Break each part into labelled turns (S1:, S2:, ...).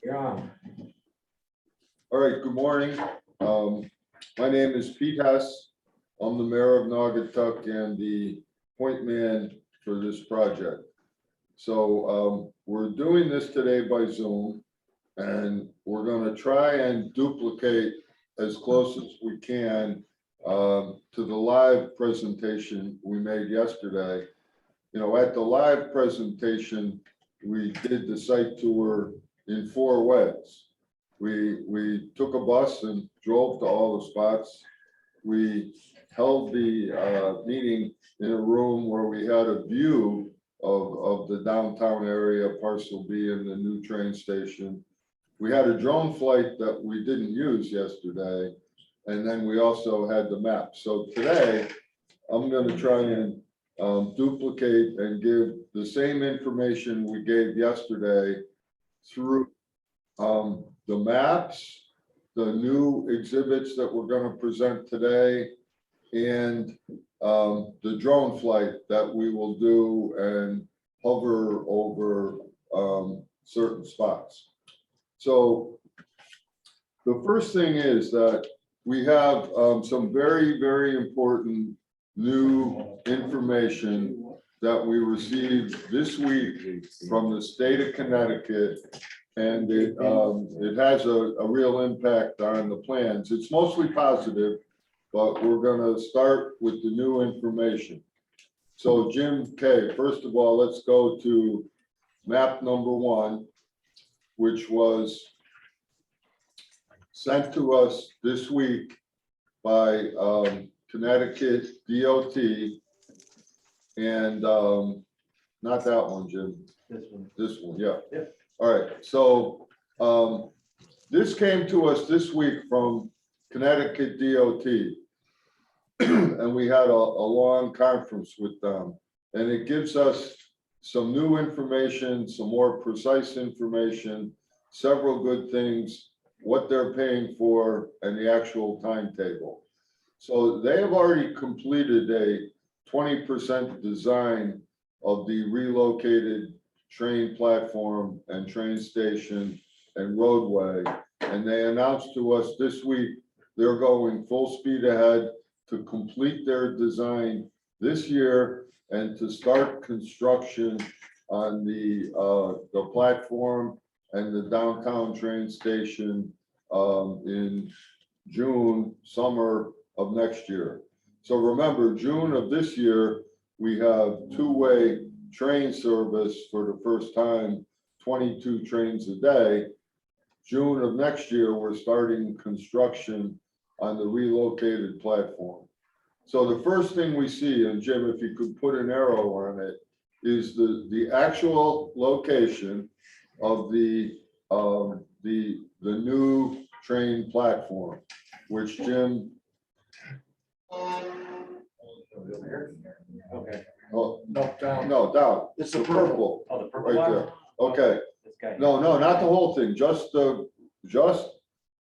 S1: You're on.
S2: All right, good morning. My name is Pete Hess. I'm the mayor of Naugatuck and the point man for this project. So we're doing this today by Zoom, and we're going to try and duplicate as close as we can to the live presentation we made yesterday. You know, at the live presentation, we did the site tour in 4 ways. We took a bus and drove to all the spots. We held the meeting in a room where we had a view of the downtown area, Parcel B, and the new train station. We had a drone flight that we didn't use yesterday, and then we also had the map. So today, I'm going to try and duplicate and give the same information we gave yesterday through the maps, the new exhibits that we're going to present today, and the drone flight that we will do and hover over certain spots. So the first thing is that we have some very, very important new information that we received this week from the state of Connecticut, and it has a real impact on the plans. It's mostly positive, but we're going to start with the new information. So Jim K., first of all, let's go to map number 1, which was sent to us this week by Connecticut DOT, and not that one, Jim. This one, yeah.
S1: Yep.
S2: All right, so this came to us this week from Connecticut DOT, and we had a long conference with them, and it gives us some new information, some more precise information, several good things, what they're paying for, and the actual timetable. So they have already completed a 20% design of the relocated train platform and train station and roadway. And they announced to us this week, they're going full speed ahead to complete their design this year and to start construction on the platform and the downtown train station in June, summer of next year. So remember, June of this year, we have 2-way train service for the first time, 22 trains a day. June of next year, we're starting construction on the relocated platform. So the first thing we see, and Jim, if you could put an arrow on it, is the actual location of the new train platform, which Jim.
S1: Okay.
S2: Oh,
S1: No, down.
S2: no, down.
S1: It's
S2: the
S1: the
S2: purple.
S1: Oh, the purple
S2: Right
S1: one?
S2: there. Okay.
S1: This guy.
S2: No, not the whole thing. Just the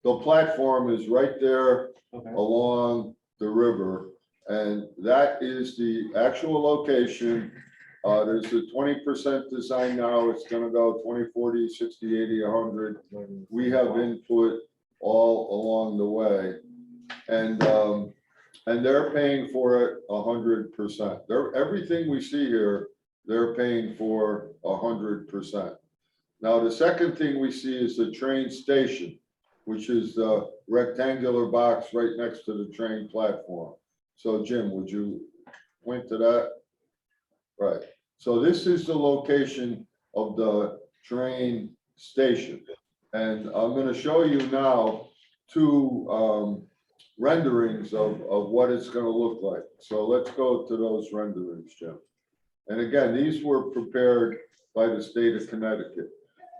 S2: platform is right there
S1: Okay.
S2: along the river, and that is the actual location. There's a 20% design now. It's going to go 20, 40, 60, 80, 100. We have input all along the way, and they're paying for it 100%. Everything we see here, they're paying for 100%. Now, the second thing we see is the train station, which is the rectangular box right next to the train platform. So Jim, would you point to that? Right. So this is the location of the train station. And I'm going to show you now 2 renderings of what it's going to look like. So let's go to those renderings, Jim. And again, these were prepared by the state of Connecticut.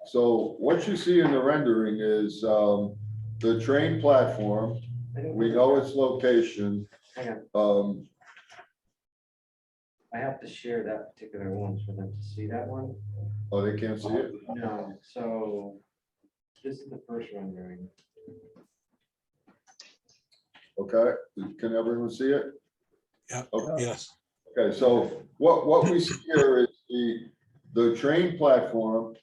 S2: So what you see in the rendering is the train platform. We know its location.
S1: Hang
S2: Um,
S1: I have to share that particular one for them to see that one.
S2: oh, they can't see it?
S1: No, so this is the first rendering.
S2: Okay, can everyone see it?
S3: Yeah.
S2: Okay.
S3: Yes.
S2: Okay, so what we see here is the train platform.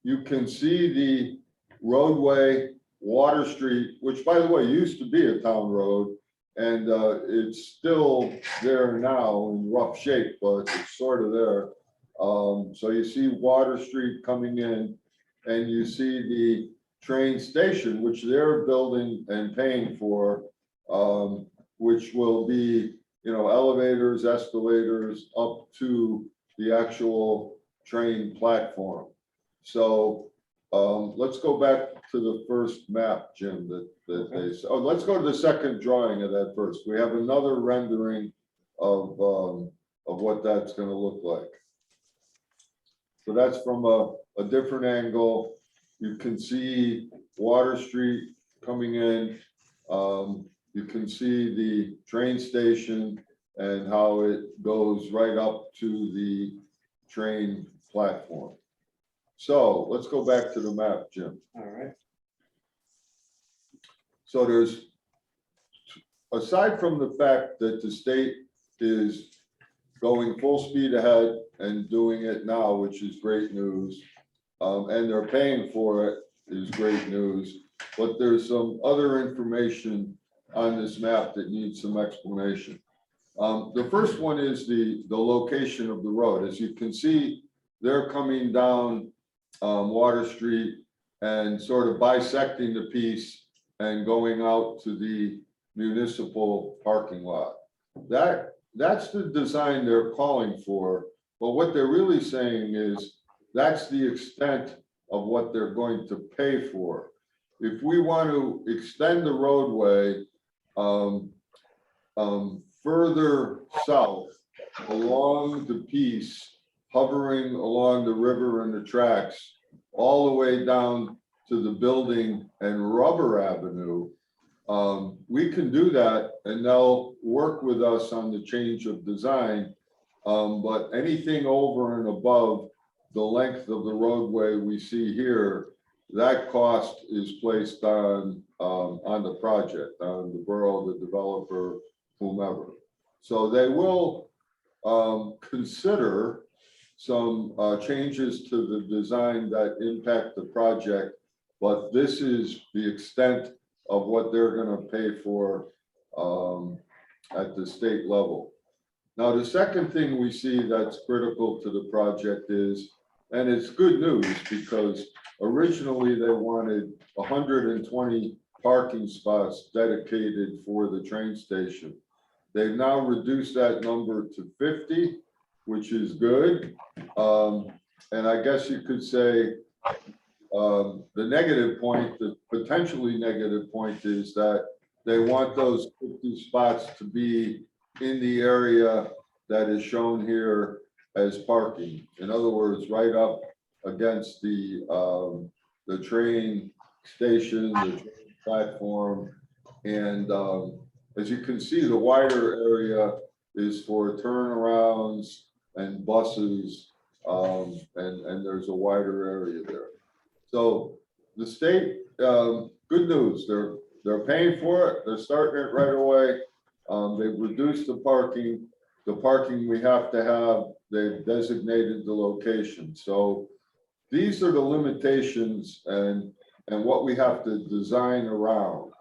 S2: You can see roadway, Water Street, which by the way, used to be a town road. And it's still there now in rough shape, but it's sort of there. So you see Water Street coming in, and you see the train station, which they're building and paying for, which will be, elevators, escalators up to the actual train platform. So let's go back to the first map, Jim, that they, let's go to the second drawing of that first. We have another rendering of what that's gonna look like. So that's from a different angle. You can see Water Street coming in. You can see the train station and how it goes right up to the train platform. So let's go back to the map, Jim.
S1: All right.
S2: So there's, aside from the fact that the state is going full speed ahead and doing it now, which is great news, and they're paying for it is great news, but there's some other information on this map that needs some explanation. The first one is the location of the road. As you can see, they're coming down Water Street and sort of bisecting the piece and going out to the municipal parking lot. That's the design they're calling for, but what they're really saying is that's the extent of what they're going to pay for. If we want to extend the roadway further south along the piece, hovering along the river and the tracks, all the way down to the building and Rubber Avenue, we can do that, and they'll work with us on the change of design. But anything over and above the length of the roadway we see here, that cost is placed on the project, on the borough, the developer, whomever. So they will consider some changes to the design that impact the project, but this is the extent of what they're going to pay for at the state level. Now, the second thing we see that's critical to the project is, and it's good news because originally they wanted 120 parking spots dedicated for the train station. They've now reduced that number to 50, which is good. And I guess you could say the negative point, the potentially negative point, is that they want those 50 spots to be in the area that is shown here as parking. In other words, right up against the train station, the train platform. And as you can see, the wider area is for turnarounds and buses, and there's a wider area there. So the state, good news, they're paying for it. They're starting it right away. They've reduced the parking. The parking we have to have, they've designated the location. So these are the limitations and what we have to design around.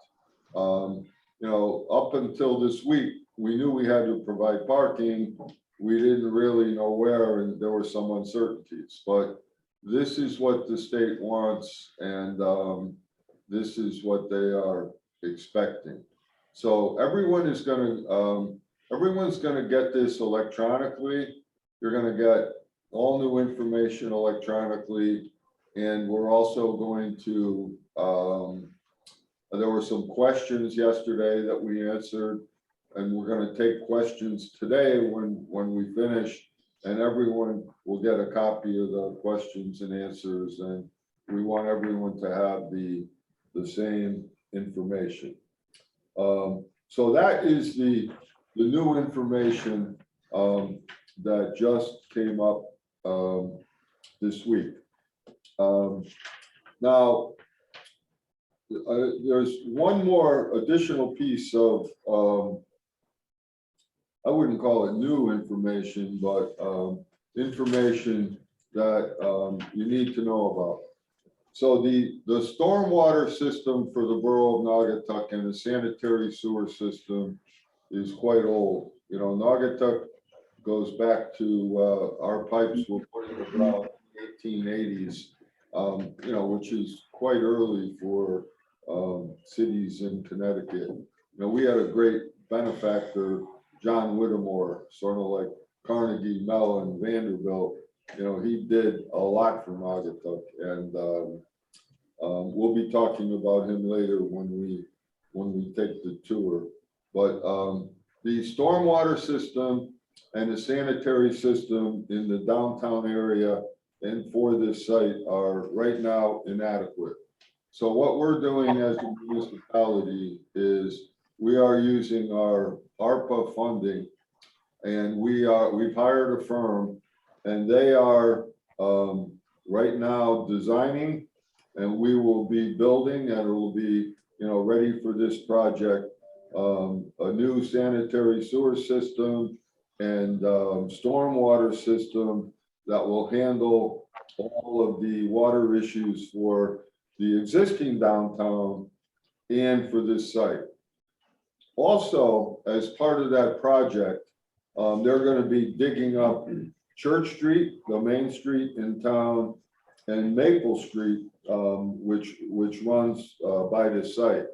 S2: Up until this week, we knew we had to provide parking. We didn't really know where, and there were some uncertainties, but this is what the state wants, and this is what they are expecting. So everyone's going to get this electronically. You're going to get all new information electronically, and we're also going to, there were some questions yesterday that we answered, and we're going to take questions today when we finish, and everyone will get a copy of the questions and answers, and we want everyone to have the same information. So that is the new information that just came up this week. Now, there's one more additional piece of, I wouldn't call it new information, but information that you need to know So the stormwater system for the borough of Naugatuck and the sanitary sewer system is quite old. You know, Naugatuck goes back to, our pipes were put in the ground in the 1880s, you know, which is quite early for, cities in Connecticut. You know, we had a great benefactor, John Whittemore, sort of like Carnegie Mellon, Vanderbilt. You know, he did a lot for Naugatuck, and we'll be talking about him later when we take the tour. But the stormwater system and the sanitary system in the downtown area and for this site are right now inadequate. So what we're doing as a municipality is we are using our ARPA funding, and we've hired a firm, and they are right now designing, and we will be building, and it will be, you know, ready for this project, a new sanitary sewer system and stormwater system that will handle all of the water issues for the existing downtown and for this site. Also, as part of that project, they're going to be digging up Church Street, the main street in town, and Maple Street, which runs by this site.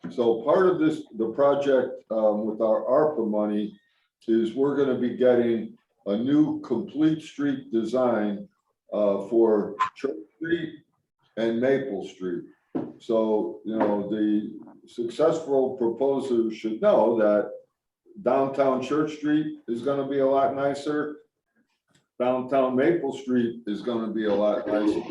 S2: So part of the project with our ARPA money is we're going to be getting a new complete street design for Church Street and Maple Street. So, you know, the successful proposer should know that downtown Church Street is going to be a lot nicer. Downtown Maple Street is going to be a lot nicer.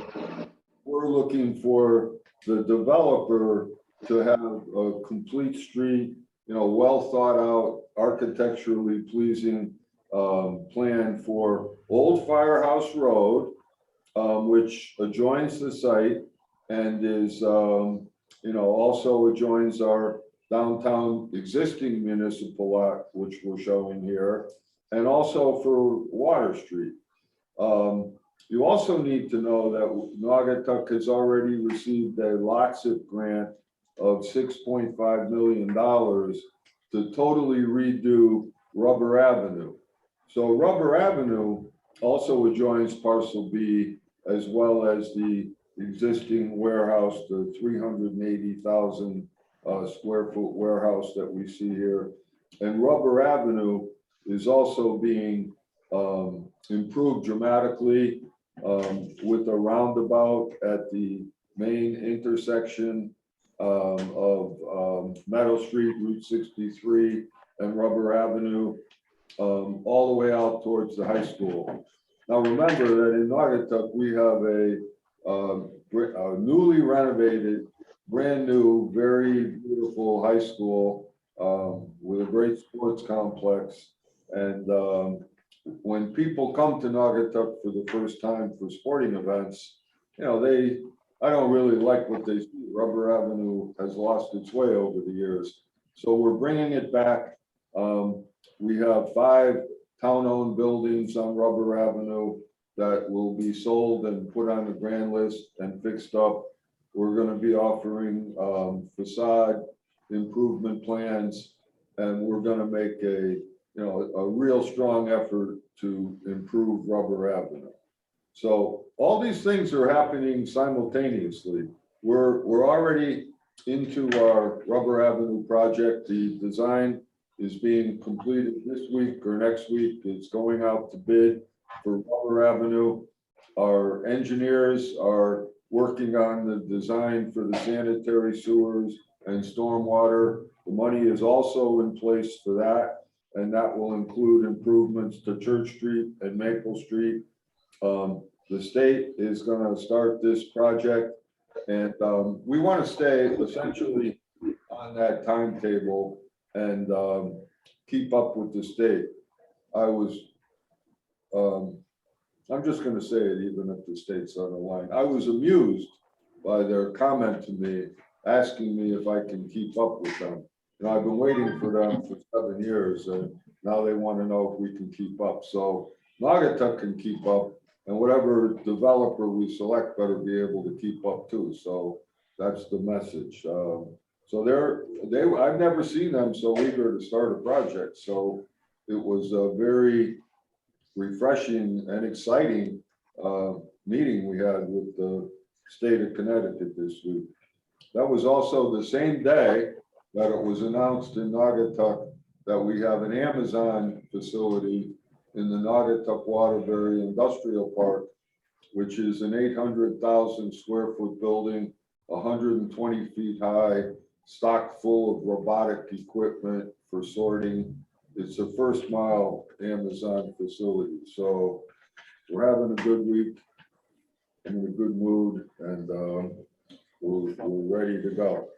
S2: We're looking for the developer to have a complete street, you know, well thought out, architecturally pleasing plan for Old Firehouse Road, which adjoins the site and is, you know, also adjoins our downtown existing municipal lot, which we're showing here, and also for Water Street. You also need to know that Naugatuck has already received a LOTSIP grant of $6.5 million to totally redo Rubber Avenue. So Rubber Avenue also adjoins Parcel B, as well as the existing warehouse, the 380,000 square foot warehouse that we see here. And Rubber Avenue is also being improved dramatically with a roundabout at the main intersection of Meadow Street, Route 63, and Rubber Avenue, all the way out towards the high school. Now remember that in Naugatuck, we have a newly renovated, brand new, very beautiful high school with a great sports complex. And when people come to Naugatuck for the first time for sporting events, you know, I don't really like what they see. Rubber Avenue has lost its way over the years. So we're bringing it back. We have 5 town-owned buildings on Rubber Avenue that will be sold and put on the grand list and fixed up. We're going to be offering facade improvement plans, and we're going to make a real strong effort to improve Rubber Avenue. So all these things are happening simultaneously. We're already into our Rubber Avenue project. The design is being completed this week or next week. It's going out to bid for Rubber Avenue. Our engineers are working on the design for the sanitary sewers and stormwater. The money is also in place for that, and that will include improvements to Church Street and Maple Street. The state is going to start this project, and we want to stay essentially on that timetable and keep up with the state. I'm just going to say it, even if the state's on the line. I was amused by their comment to me, asking me if I can keep up with them. You know, I've been waiting for them for 7 years, and now they want to know if we can keep up. So Naugatuck can keep up. And whatever developer we select better be able to keep up too. So that's the message. So I've never seen them so eager to start a project. So it was a very refreshing and exciting meeting we had with the state of Connecticut this week. That was also the same day that it was announced in Naugatuck that we have an Amazon facility in the Naugatuck Waterbury Industrial Park, which is an 800,000 square foot building, 120 feet high, stocked full of robotic equipment for sorting. It's a first mile Amazon facility. So we're having a good week, I'm in a good mood, and we're ready to go.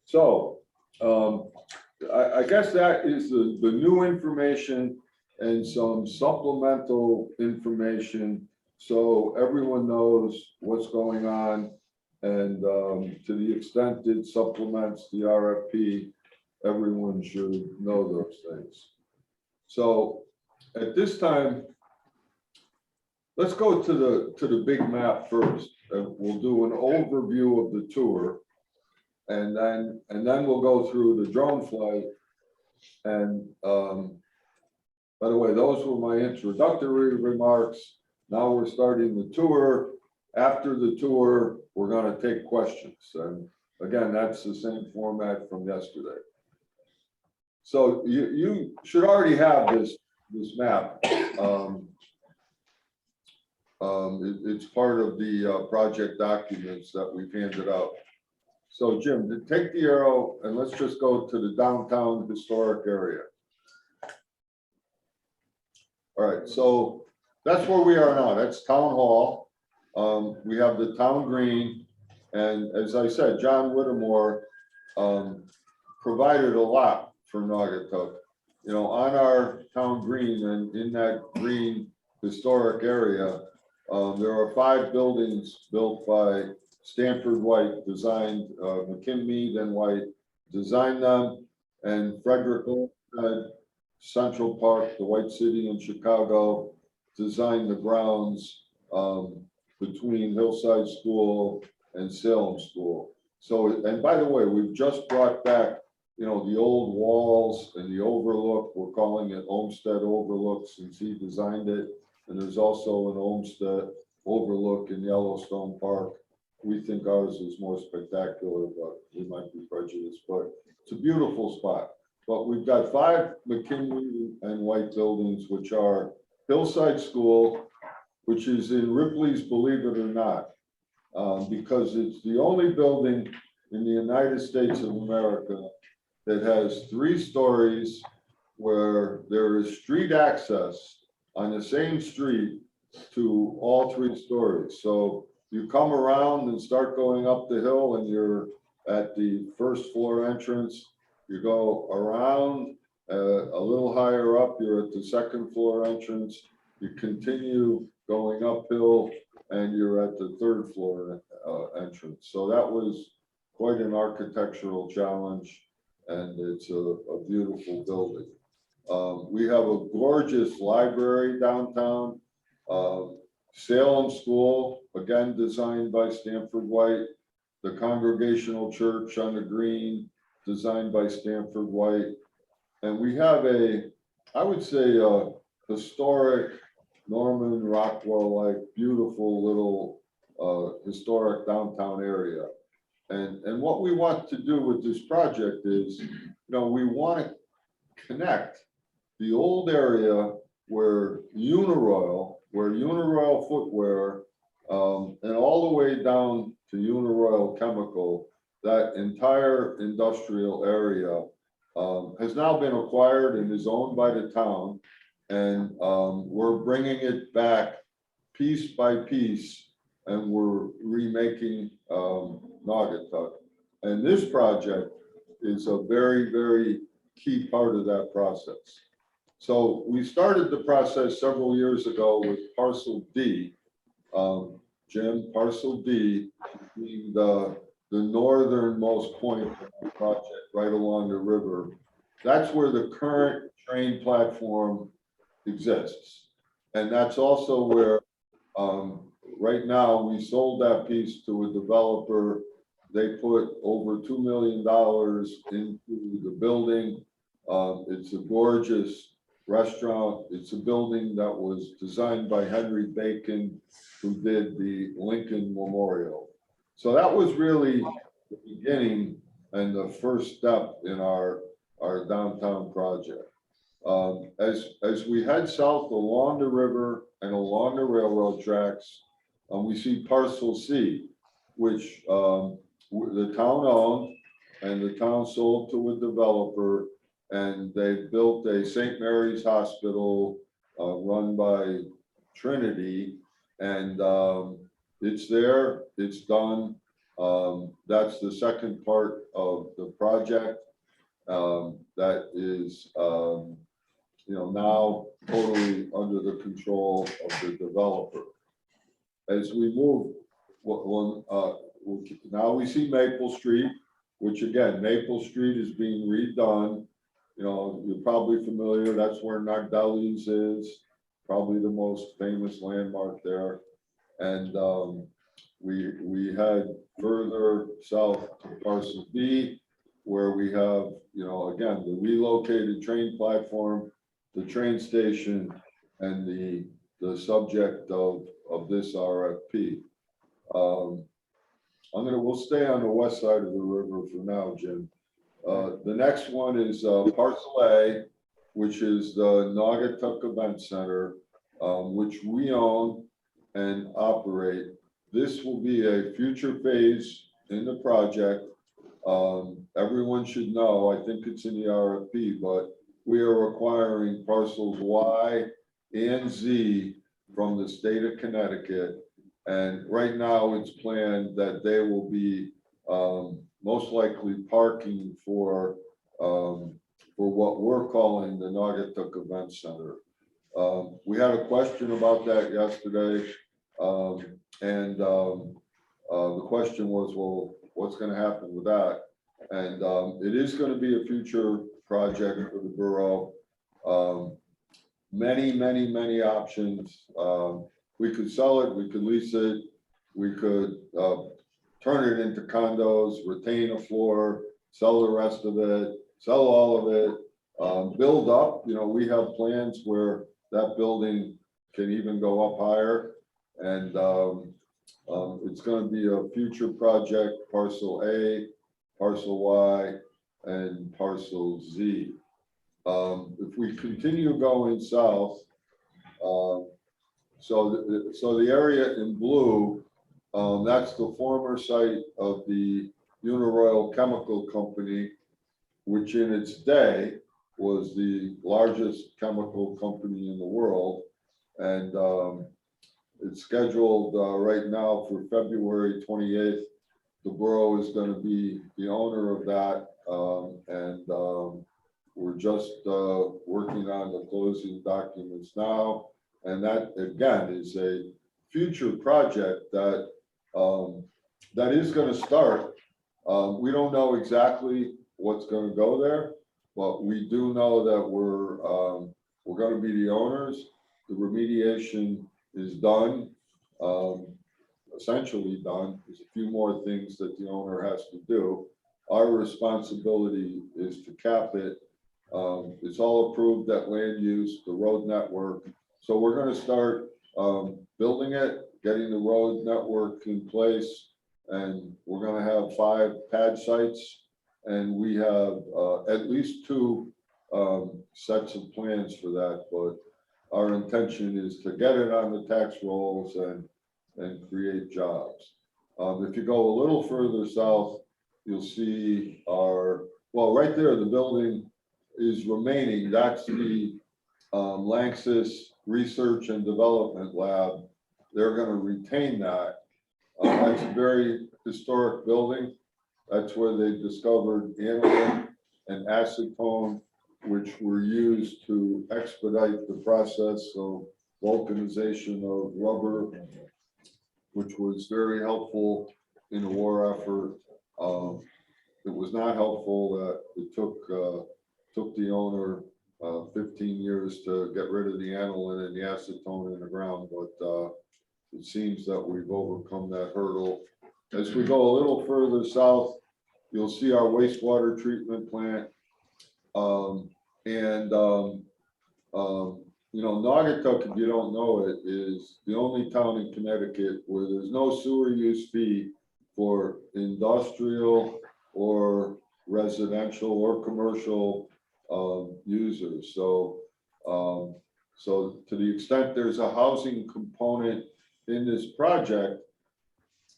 S2: So I guess that is the new information and some supplemental information so everyone knows what's going on. And to the extent it supplements the RFP, everyone should know those things. So at this time, let's go to the big map first. We'll do an overview of the tour, and then we'll go through the drone flight. And by the way, those were my introductory remarks. Now we're starting the tour. After the tour, we're going to take questions. And again, that's the same format from yesterday. So you should already have this map. It's part of the project documents that we've handed out. So Jim, take the arrow and let's just go to the downtown historic area. All right, so that's where we are now. That's Town Hall. We have the town green. And as I said, John Whittemore provided a lot for Naugatuck. You know, on our town green and in that green historic area, there are 5 buildings built by Stanford White, designed, McKim-Mead and White designed them, and Frederick Olmsted, Central Park, the White City in Chicago, designed the grounds between Hillside School and Salem School. So, and by the way, we've just brought back, you know, the old walls and the overlook. We're calling it Olmsted Overlook since he designed it. And there's also an Olmsted Overlook in Yellowstone Park. We think ours is more spectacular, but we might be prejudiced, but it's a beautiful spot. But we've got 5 McKinley and White buildings, which are Hillside School, which is in Ripley's, believe it or not, because it's the only building in the United States of America that has 3 stories where there is street access on the same street to all 3 stories. So you come around and start going up the hill and you're at the 1st floor entrance. You go around a little higher up, you're at the 2nd floor entrance. You continue going uphill and you're at the 3rd floor entrance. So that was quite an architectural challenge, and it's a beautiful building. We have a gorgeous library downtown. Salem School, again designed by Stanford White. The Congregational Church on the green, designed by Stanford White. And we have I would say, a historic Norman Rockwell-like beautiful little historic downtown area. And what we want to do with this project is, you know, we want to connect the old area where Uniroyal footwear, and all the way down to Uniroyal Chemical, that entire industrial area has now been acquired and is owned by the town. And we're bringing it back piece by piece, and we're remaking Naugatuck. And this project is a very, very key part of that process. So we started the process several years ago with Parcel D. Jim, Parcel D being the northernmost point of the project, right along the river. That's where the current train platform exists. And that's also where Right now, we sold that piece to a developer. They put over $2 million into the building. It's a gorgeous restaurant. It's a building that was designed by Henry Bacon, who did the Lincoln Memorial. So that was really the beginning and the first step in our downtown project. As we head south along the river and along the railroad tracks, we see Parcel C, which the town owned, and the town sold to a developer, and they built a St. Mary's Hospital run by Trinity, and it's there, it's done. That's the second part of the project. That is, now totally under the control of the developer. As we move, now we see Maple Street, which again, Maple Street is being redone. You're probably familiar, that's where Nagdelli's is, probably the most famous landmark there. And we head further south to Parcel B, where we have, again, the relocated train platform, the train station, and the subject of this RFP. We'll stay on the west side of the river for now, Jim. The next one is Parcel A, which is the Naugatuck Event Center, which we own and operate. This will be a future phase in the project. Everyone should know, I think it's in the RFP, but we are acquiring parcels Y and Z from the state of Connecticut. And right now it's planned that they will be most likely parking for what we're calling the Naugatuck Event Center. We had a question about that yesterday. The question was, well, what's going to happen with that? And it is going to be a future project for the borough. Many options. We could sell it, we could lease it, we could turn it into condos, retain a floor, sell the rest of it, sell all of it, build up. We have plans where that building can even go up higher. And it's going to be a future project, Parcel A, Parcel Y, and Parcel Z. If we continue going south, so the area in blue, that's the former site of the Uniroyal Chemical Company, which in its day was the largest chemical company in the world. And it's scheduled right now for February 28th. The borough is going to be the owner of that. We're just working on the closing documents now. And that, again, is a future project that is going to start. We don't know exactly what's going to go there, but we do know that we're going to be the owners. The remediation is done, essentially done. There's a few more things that the owner has to do. Our responsibility is to cap it. It's all approved at land use, the road network. So we're going to start building it, getting the road network in place, and we're going to have 5 pad sites, and we have at least 2 sets of plans for that. But our intention is to get it on the tax rolls and create jobs. If you go a little further south, you'll see right there, the building is remaining. That's the Lanxess Research and Development Lab. They're going to retain that. That's a very historic building. That's where they discovered aniline and acetone, which were used to expedite the process of vulcanization of rubber, which was very helpful in the war effort. It was not helpful that it took the owner 15 years to get rid of the aniline and the acetone in the ground, but it seems that we've overcome that hurdle. As we go a little further south, you'll see our wastewater treatment plant. You know, Naugatuck, if you don't know it, is the only town in Connecticut where there's no sewer use fee for industrial or residential or commercial users. So to the extent there's a housing component in this project,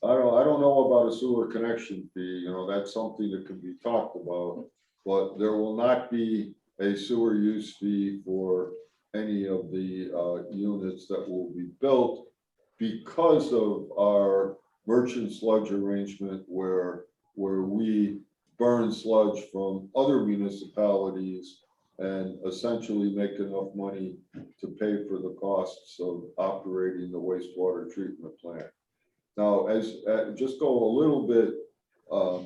S2: I don't know about a sewer connection fee. You know, that's something that can be talked about, but there will not be a sewer use fee for any of the units that will be built because of our merchant sludge arrangement where we burn sludge from other municipalities and essentially make enough money to pay for the costs of operating the wastewater treatment plant. Now, just go a little bit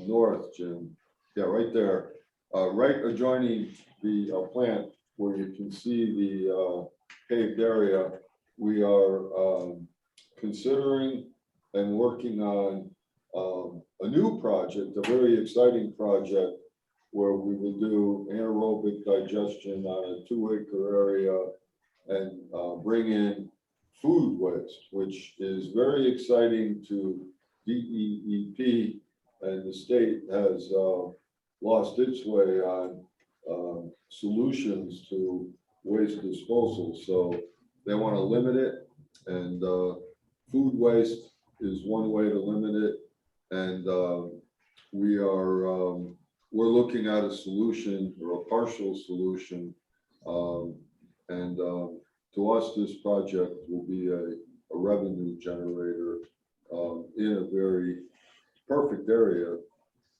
S2: north, Jim. Yeah, right there, right adjoining the plant, where you can see the paved area. We are considering and working on a new project, a very exciting project, where we will do anaerobic digestion on a 2-acre area and bring in food waste, which is very exciting to DEEP, and the state has lost its way on solutions to waste disposal. So they want to limit it, and food waste is one way to limit it. And we're looking at a solution or a partial solution. To us, this project will be a revenue generator in a very perfect area.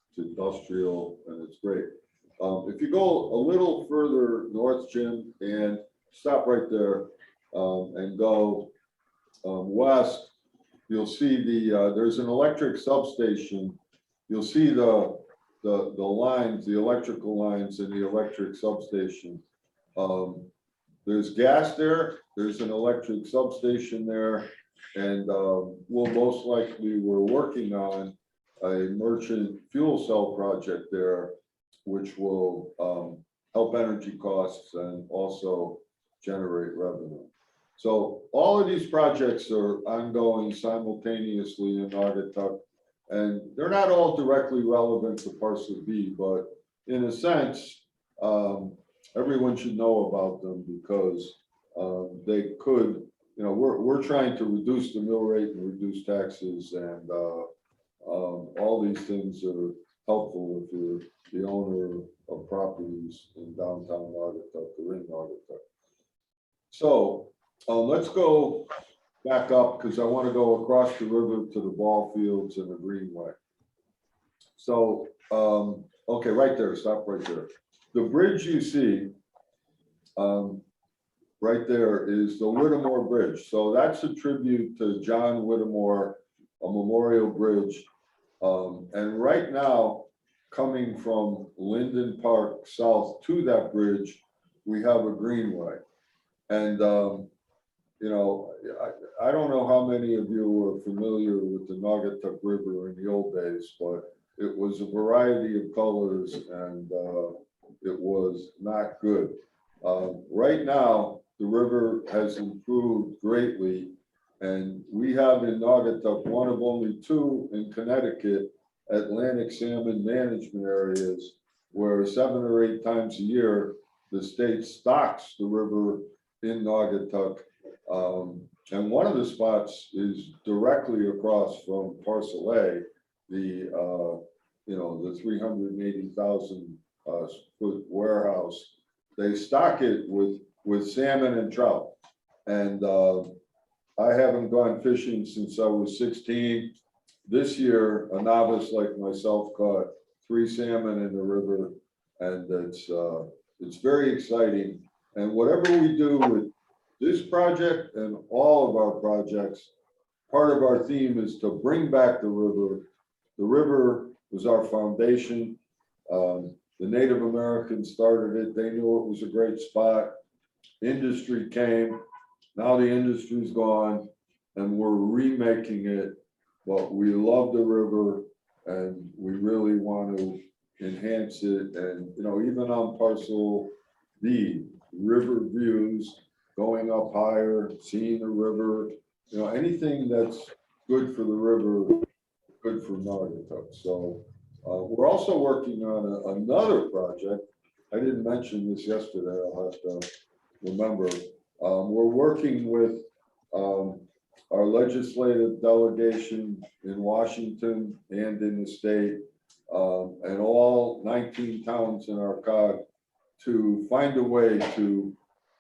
S2: It's industrial and it's great. If you go a little further north, Jim, and stop right there and go west, you'll see there's an electric substation. You'll see the lines, the electrical lines in the electric substation. There's gas there, there's an electric substation there, and we're working on a merchant fuel cell project there, which will help energy costs and also generate revenue. So all of these projects are ongoing simultaneously in Naugatuck, and they're not all directly relevant to Parcel B, but in a sense, everyone should know about them because they could, you know, we're trying to reduce the mill rate and reduce taxes, and all these things are helpful if you're the owner of properties in downtown Naugatuck or in Naugatuck. So let's go back up because I want to go across the river to the ball fields and the greenway. So, okay, right there, stop right there. The bridge you see right there is the Whittemore Bridge. So that's a tribute to John Whittemore, a memorial bridge. And right now, coming from Linden Park south to that bridge, we have a greenway. And, you know, I don't know how many of you are familiar with the Naugatuck River in the old days, but it was a variety of colors and it was not good. Right now, the river has improved greatly, and we have in Naugatuck one of only 2 in Connecticut Atlantic salmon management areas where 7 or 8 times a year the state stocks the river in Naugatuck. And one of the spots is directly across from Parcel A, the you know, the 380,000 foot warehouse. They stock it with salmon and trout. And I haven't gone fishing since I was 16. This year, a novice like myself caught 3 salmon in the river, and it's very exciting. And whatever we do with this project and all of our projects, part of our theme is to bring back the river. The river was our foundation. The Native Americans started it. They knew it was a great spot. Industry came. Now the industry's gone. and we're remaking it, but we love the river and we really want to enhance it. And, you know, even on Parcel B, river views, going up higher, seeing the river, you know, anything that's good for the river, good for Naugatuck. So we're also working on another project. I didn't mention this yesterday, I'll have to remember. We're working with our legislative delegation in Washington and in the state, and all 19 towns in our COG to find a way to,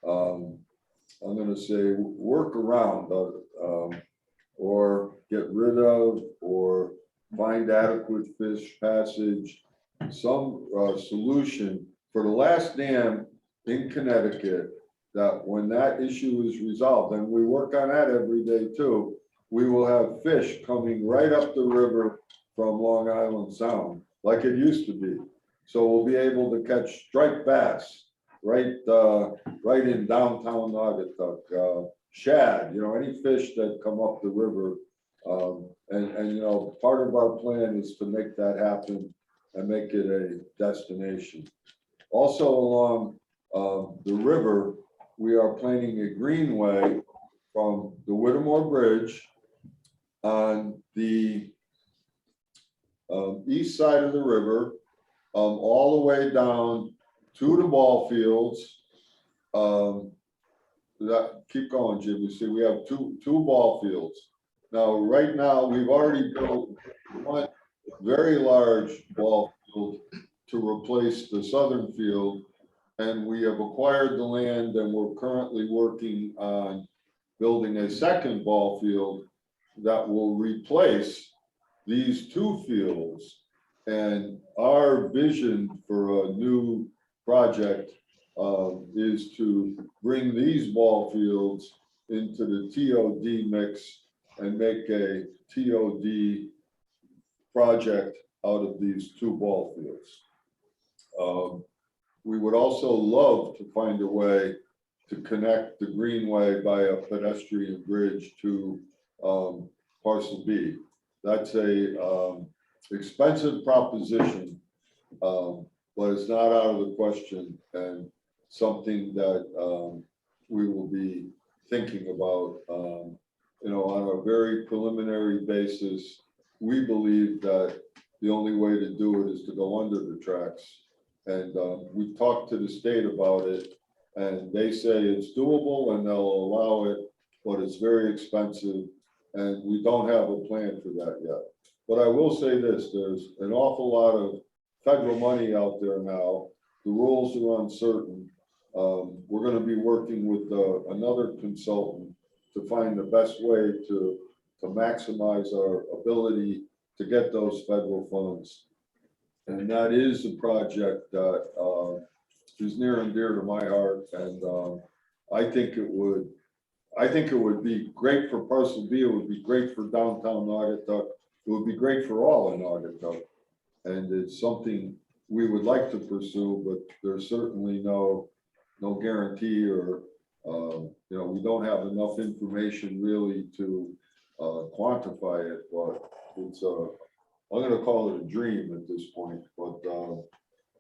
S2: I'm going to say, work around or get rid of or find adequate fish passage, some solution for the last dam in Connecticut, that when that issue is resolved, and we work on that every day too, we will have fish coming right up the river from Long Island Sound, like it used to be. So we'll be able to catch striped bass right in downtown Naugatuck, shad, you know, any fish that come up the river. And you know, part of our plan is to make that happen and make it a destination. Also along the river, we are planning a greenway from the Whittemore Bridge on the east side of the river, all the way down to the ball fields. Keep going, Jim. You see, we have two ball fields. Now, right now, we've already built one very large ball field to replace the southern field. And we have acquired the land and we're currently working on building a second ball field that will replace these two fields. And our vision for a new project is to bring these ball fields into the TOD mix and make a TOD project out of these two ball fields. We would also love to find a way to connect the greenway by a pedestrian bridge to Parcel B. That's a expensive proposition, but it's not out of the question and something that we will be thinking about. You know, on a very preliminary basis, we believe that the only way to do it is to go under the tracks. And we've talked to the state about it, and they say it's doable and they'll allow it, but it's very expensive, and we don't have a plan for that yet. But I will say this, there's an awful lot of federal money out there now. The rules are uncertain. We're going to be working with another consultant to find the best way to maximize our ability to get those federal funds. And that is a project that is near and dear to my heart. And I think it would be great for Parcel B. It would be great for downtown Naugatuck. It would be great for all in Naugatuck. And it's something we would like to pursue, but there's certainly no guarantee, or you know, we don't have enough information really to quantify it. But it's I'm going to call it a dream at this point, but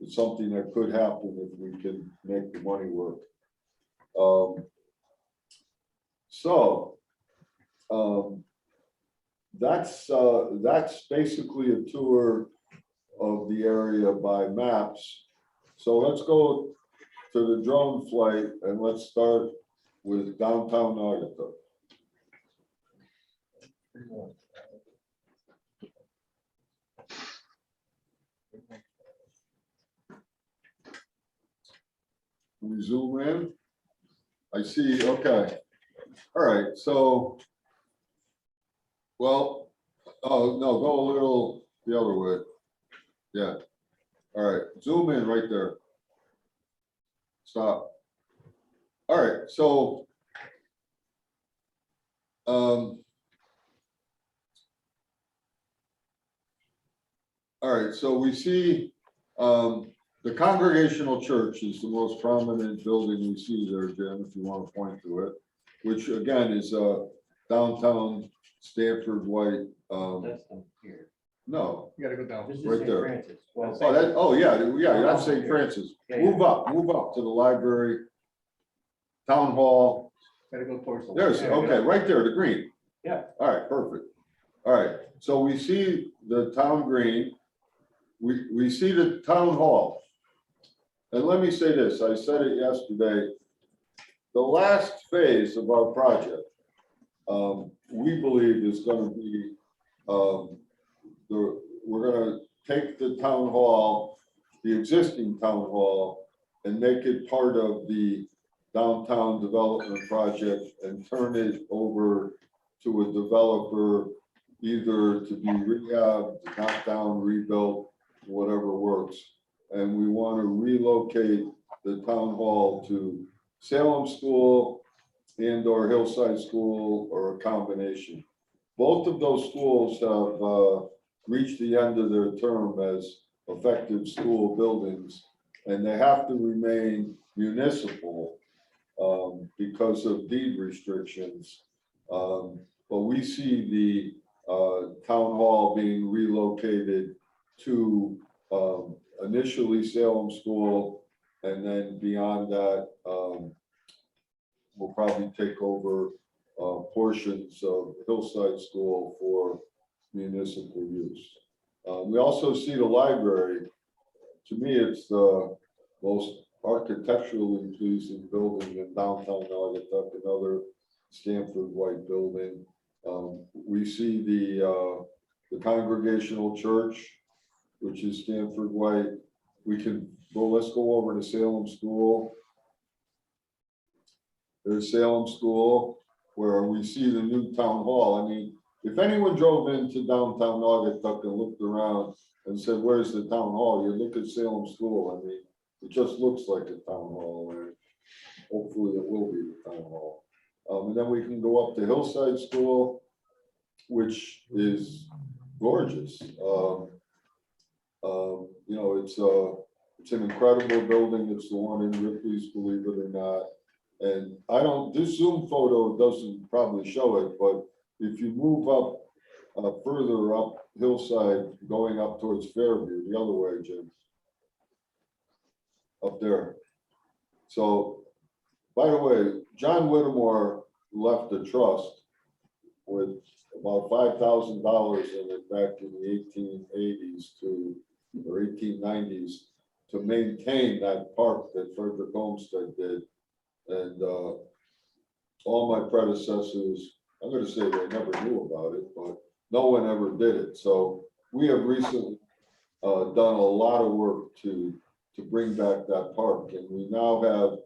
S2: it's something that could happen if we can make the money work. That's basically a tour of the area by maps. So let's go to the drone flight and let's start with downtown Naugatuck. We zoom in. I see. Okay. All right. So, well, oh no, go a little the other way. Yeah. All right. Zoom in right there. Stop. All right. So, all right. So we see the Congregational Church is the most prominent building we see there, Jim, if you want to point to it, which again is downtown Stanford White,
S1: That's them here.
S2: no.
S3: You gotta go down.
S1: This is
S2: Right
S1: St.
S2: there.
S1: Francis. Well,
S2: Oh, that, oh, yeah, that's St.
S1: Yeah.
S2: Francis.
S1: Yeah,
S2: Move up to the library. Town hall,
S3: Gotta go towards the.
S2: there's,
S1: Yeah,
S2: okay, right there, the green.
S1: Yeah.
S2: All right, perfect. All right, so we see the town green. We see the town hall. And let me say this, I said it yesterday. The last phase of our project, we believe is gonna be, we're gonna take the town hall, the existing town hall, and make it part of the downtown development project and turn it over to a developer, either to be rehabbed, knocked down, rebuilt, whatever works. And we want to relocate the town hall to Salem School and or Hillside School or a combination. Both of those schools have reached the end of their term as effective school buildings, and they have to remain municipal because of deed restrictions. But we see the town hall being relocated to initially Salem School, and then beyond that, we'll probably take over portions of Hillside School for municipal use. We also see the library. To me, it's the most architecturally pleasing building in downtown Naugatuck, another Stanford White building. We see the Congregational Church, which is Stanford White. We can go, let's go over to Salem School. There's Salem School, where we see the new town hall. I mean, if anyone drove into downtown Naugatuck and looked around and said, where's the town hall? You look at Salem School. I mean, it just looks like a town hall, and hopefully it will be the town hall. And then we can go up to Hillside School, which is gorgeous. You know, it's an incredible building. It's the one in Ripley's, believe it or not. And I don't, this Zoom photo doesn't probably show it, but if you move up further up Hillside, going up towards Fairview, the other way, Jim, up there. So, by the way, John Whittemore left a trust with about $5,000 in it back in the 1880s or 1890s to maintain that park that Frederick Olmsted did. And all my predecessors, I'm going to say they never knew about it, but no one ever did it. So we have recently done a lot of work to bring back that park, and we now have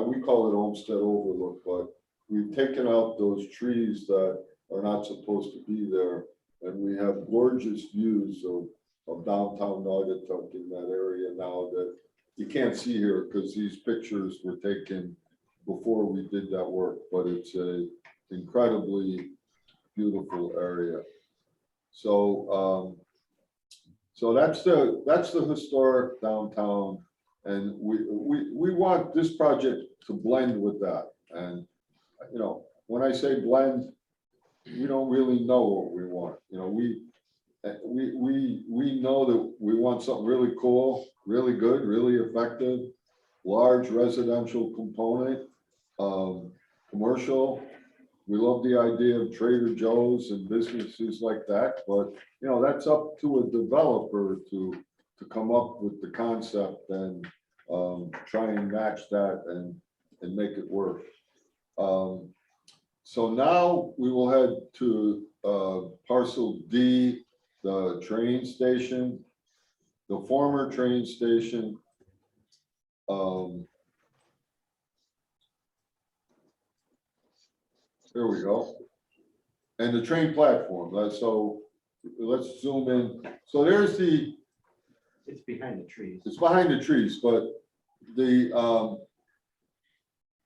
S2: we call it Olmsted Overlook, but we've taken out those trees that are not supposed to be there, and we have gorgeous views of downtown Naugatuck in that area now that you can't see here because these pictures were taken before we did that work, but it's a incredibly beautiful area. So so that's the historic downtown, and we want this project to blend with that. And you know, when I say blend, we don't really know what we want. You know, we know that we want something really cool, really good, really effective, large residential component, commercial. We love the idea of Trader Joe's and businesses like that, but you know, that's up to a developer to come up with the concept and try and match that and make it work. So now we will head to parcel D, the train station, the former train station. There we go. And the train platform. So let's zoom in. So there's
S1: It's behind the trees.
S2: it's behind the trees, but the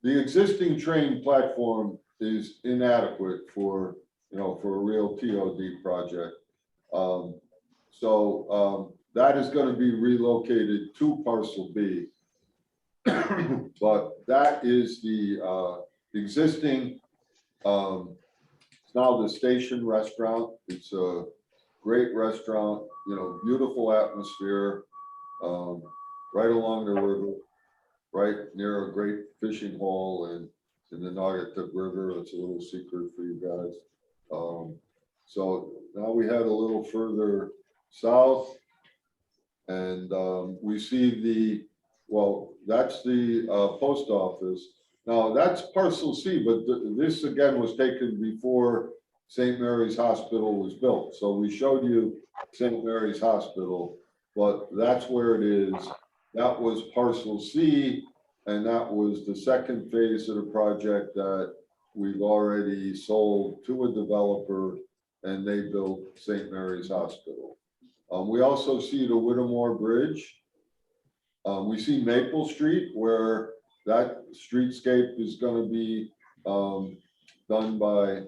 S2: existing train platform is inadequate for, you know, for a real TOD project. That is going to be relocated to parcel B. But that is the existing It's now the Station Restaurant. It's a great restaurant, you know, beautiful atmosphere, right along the river, right near a great fishing hole and in the Naugatuck River. It's a little secret for you guys. So now we head a little further south, and we see the, well, that's the post office. Now that's parcel C, but this again was taken before St. Mary's Hospital was built. So we showed you St. Mary's Hospital, but that's where it is. That was parcel C, and that was the second phase of the project that we've already sold to a developer, and they built St. Mary's Hospital. We also see the Whittemore Bridge. We see Maple Street, where that streetscape is going to be done by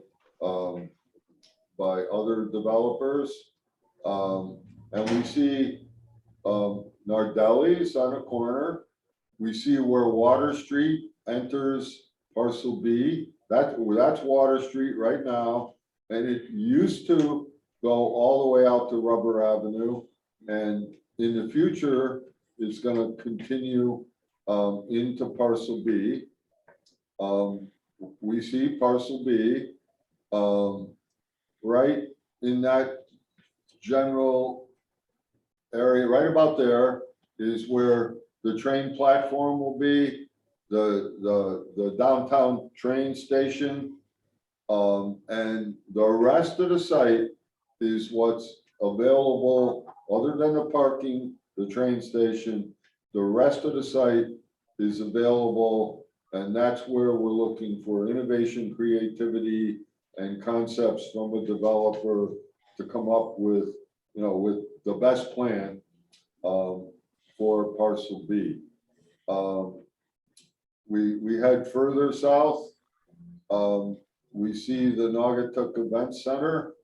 S2: other developers. And we see Nardelli's on a corner. We see where Water Street enters parcel B. That's Water Street right now. And it used to go all the way out to Rubber Avenue. And in the future, it's going to continue into parcel B. We see parcel B right in that general area, right about there is where the train platform will be, the downtown train station, and the rest of the site is what's available other than the parking, the train station. The rest of the site is available, and that's where we're looking for innovation, creativity, and concepts from a developer to come up with, you know, with the best plan for parcel B. We head further south. We see the Naugatuck Event Center.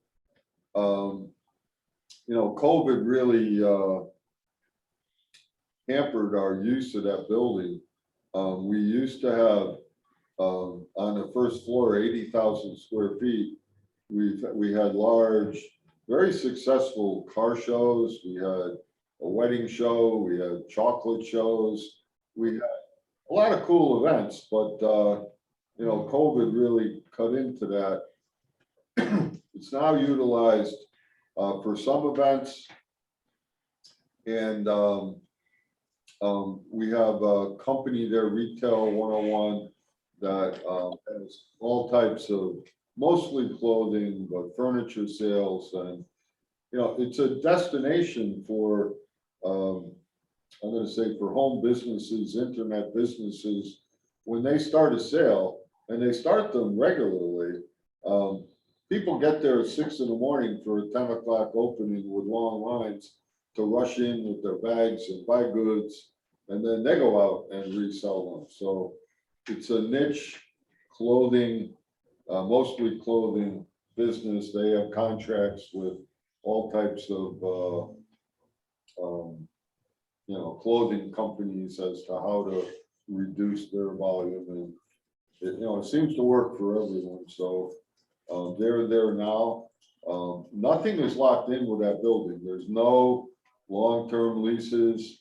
S2: You know, COVID really hampered our use of that building. We used to have on the first floor 80,000 square feet. We had large, very successful car shows. We had a wedding show. We had chocolate shows. We had a lot of cool events, but you know, COVID really cut into that. It's now utilized for some events, and we have a company there, Retail 101, that has all types of, mostly clothing, but furniture sales, and you know, it's a destination for I'm going to say for home businesses, internet businesses. When they start a sale, and they start them regularly, people get there at 6 in the morning for a 10 o'clock opening with long lines to rush in with their bags and buy goods, and then they go out and resell them. So it's a niche clothing, mostly clothing business. They have contracts with all types of you know, clothing companies as to how to reduce their volume, and it, you know, it seems to work for everyone. So they're there now. Nothing is locked in with that building. There's no long-term leases.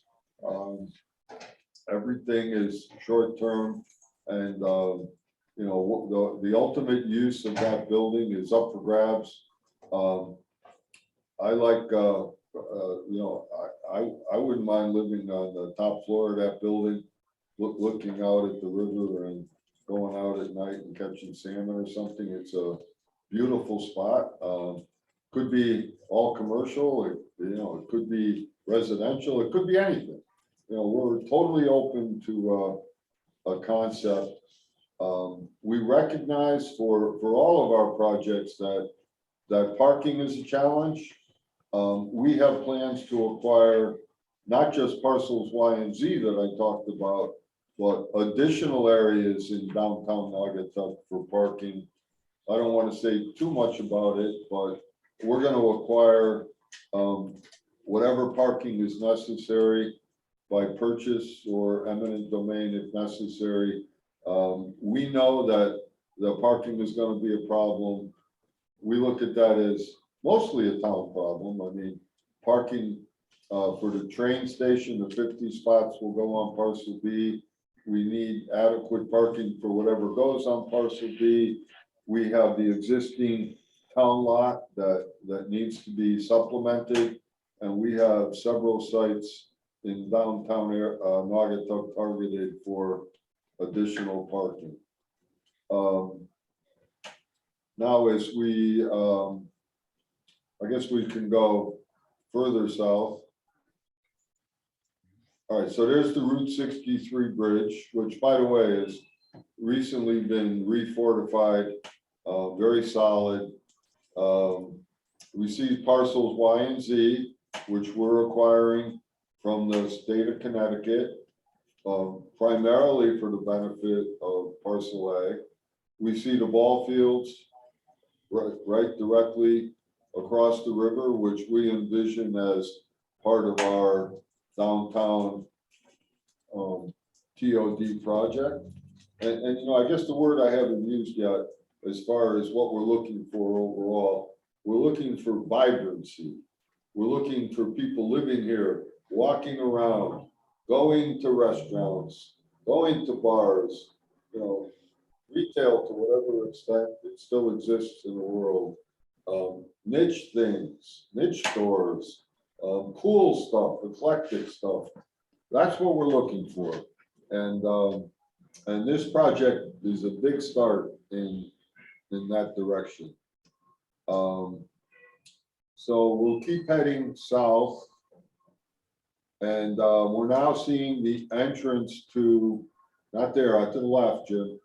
S2: Everything is short-term, and you know, the ultimate use of that building is up for grabs. I like, you know, I wouldn't mind living on the top floor of that building, looking out at the river and going out at night and catching salmon or something. It's a beautiful spot. Could be all commercial, you know, it could be residential, it could be anything. You know, we're totally open to a concept. We recognize for all of our projects that parking is a challenge. We have plans to acquire not just parcels Y and Z that I talked about, but additional areas in downtown Naugatuck for parking. I don't want to say too much about it, but we're going to acquire whatever parking is necessary by purchase or eminent domain if necessary. We know that the parking is gonna be a problem. We look at that as mostly a town problem. I mean, parking for the train station, the 50 spots will go on parcel B. We need adequate parking for whatever goes on parcel B. We have the existing town lot that needs to be supplemented. And we have several sites in downtown Naugatuck targeted for additional parking. Now, as we, I guess we can go further south. All right, so there's the Route 63 bridge, which, by the way, has recently been refortified, very solid. We see parcels Y and Z, which we're acquiring from the state of Connecticut, primarily for the benefit of parcel A. We see the ball fields right directly across the river, which we envision as part of our downtown TOD project. And you know, I guess the word I haven't used yet, as far as what we're looking for overall, we're looking for vibrancy. We're looking for people living here, walking around, going to restaurants, going to bars, you know, retail to whatever extent it still exists in the world. Niche things, niche stores, cool stuff, eclectic stuff. That's what we're looking for. And this project is a big start in that direction. So we'll keep heading south. And we're now seeing the entrance to, not there, to the left, Jim,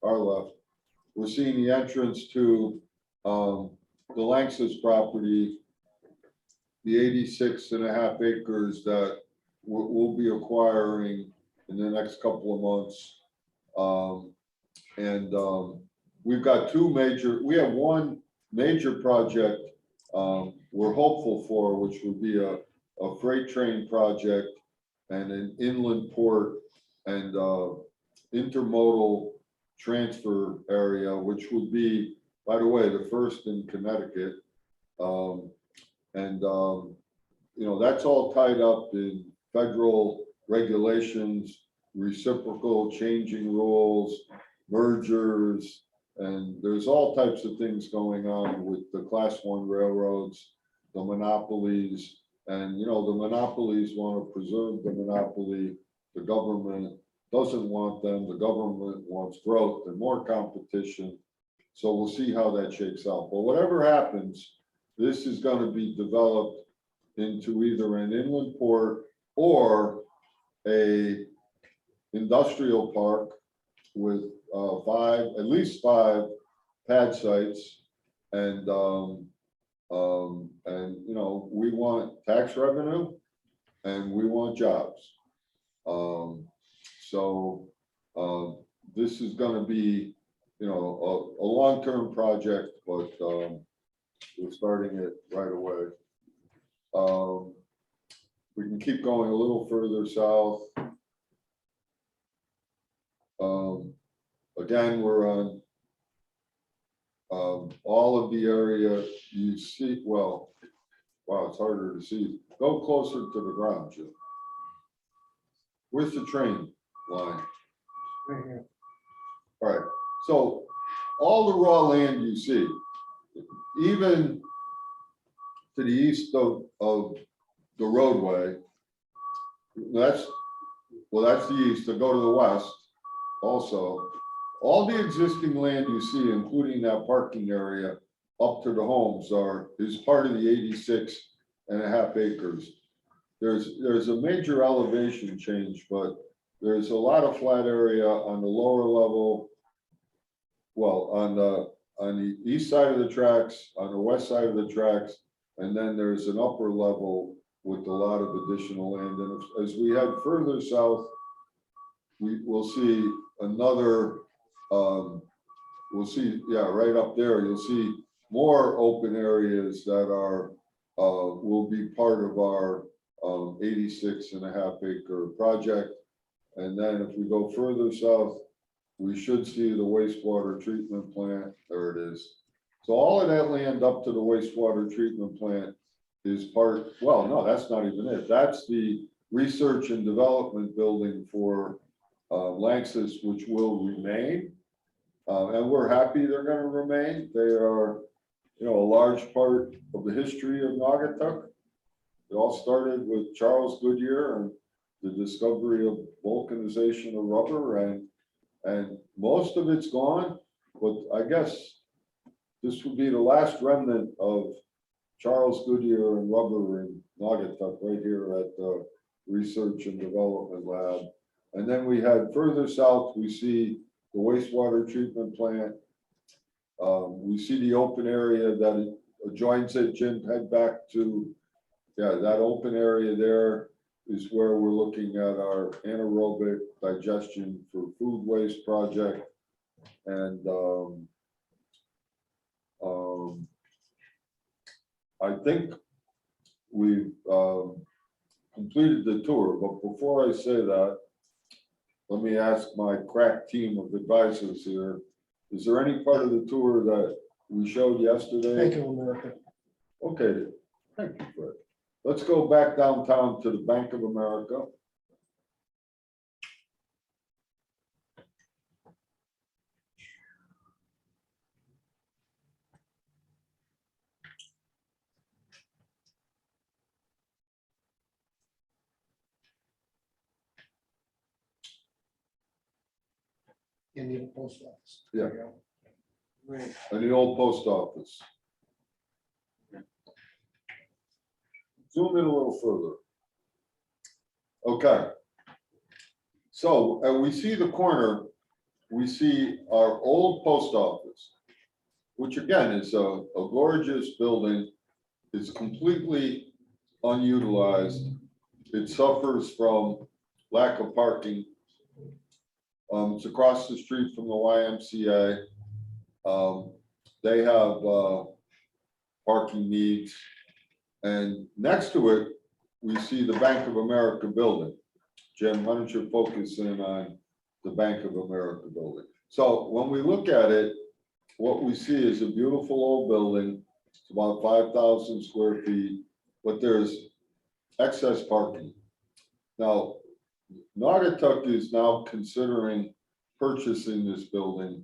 S2: our left. We're seeing the entrance to the Lanxess property, the 86.5 acres that we'll be acquiring in the next couple of months. We've got we have one major project we're hopeful for, which would be a freight train project and an inland port and intermodal transfer area, which would be, by the way, the first in Connecticut. You know, that's all tied up in federal regulations, reciprocal changing rules, mergers, and there's all types of things going on with the Class 1 railroads, the monopolies, and you know, the monopolies want to preserve the monopoly. The government doesn't want them. The government wants growth and more competition. So we'll see how that shakes out. But whatever happens, this is going to be developed into either an inland port or a industrial park with at least five pad sites. And you know, we want tax revenue and we want jobs. This is going to be, you know, a long-term project, but we're starting it right away. We can keep going a little further south. Again, we're on all of the area you see. Well, wow, it's harder to see. Go closer to the ground, Jim. Where's the train line?
S1: Right here.
S2: All right, so all the raw land you see, even to the east of the roadway, that's the east. To go to the west also, all the existing land you see, including that parking area up to the homes, is part of the 86.5 acres. There's a major elevation change, but there's a lot of flat area on the lower level. Well, on the east side of the tracks, on the west side of the tracks, and then there's an upper level with a lot of additional land. And as we head further south, we will see another. We'll see, yeah, right up there. You'll see more open areas that will be part of our 86.5 acre project. And then if we go further south, we should see the wastewater treatment plant, there it is. So all of that land up to the wastewater treatment plant is part, well, no, that's not even it. That's the research and development building for Lanxess, which will remain. And we're happy they're gonna remain. They are, a large part of the history of Naugatuck. It all started with Charles Goodyear and the discovery of vulcanization of rubber, and most of it's gone, but I guess this would be the last remnant of Charles Goodyear and rubber in Naugatuck, right here at the Research and Development Lab. And then we had further south, we see the wastewater treatment plant. We see the open area that adjoins it. Jim, head back to, that open area there is where we're looking at our anaerobic digestion for food waste project. And I think we've completed the tour, but before I say that, let me ask my crack team of advisors here. Is there any part of the tour that we showed yesterday?
S3: Thank you, America.
S2: Okay, thank you, Fred. Let's go back downtown to the Bank of America.
S3: Indian Post Office.
S2: Yeah.
S3: There you go.
S1: Right.
S2: And the old post office. Zoom in a little further. Okay. So, and we see the corner, we see our old post office, which again is a gorgeous building. It's completely unutilized. It suffers from lack of parking. It's across the street from the YMCA. They have parking needs. And next to it, we see the Bank of America building. Jim, why don't you focus in on the Bank of America building? So when we look at it, what we see is a beautiful old building. It's about 5,000 square feet, but there's excess parking. Now, Naugatuck is now considering purchasing this building,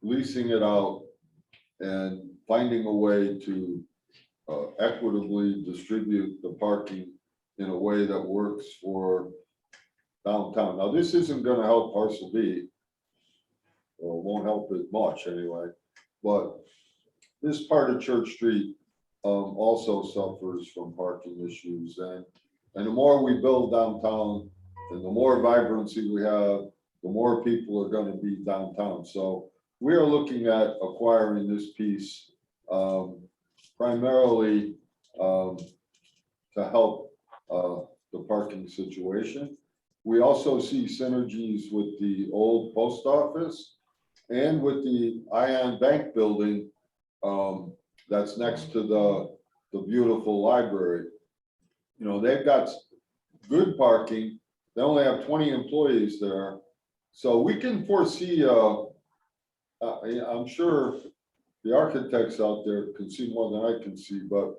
S2: leasing it out, and finding a way to equitably distribute the parking in a way that works for downtown. Now, this isn't going to help Parcel B, or won't help it much anyway, but this part of Church Street also suffers from parking issues. And the more we build downtown and the more vibrancy we have, the more people are going to be downtown. So we are looking at acquiring this piece primarily to help the parking situation. We also see synergies with the old post office and with the Ion Bank building that's next to the beautiful library. They've got good parking. They only have 20 employees there. So we can foresee, I'm sure the architects out there can see more than I can see, but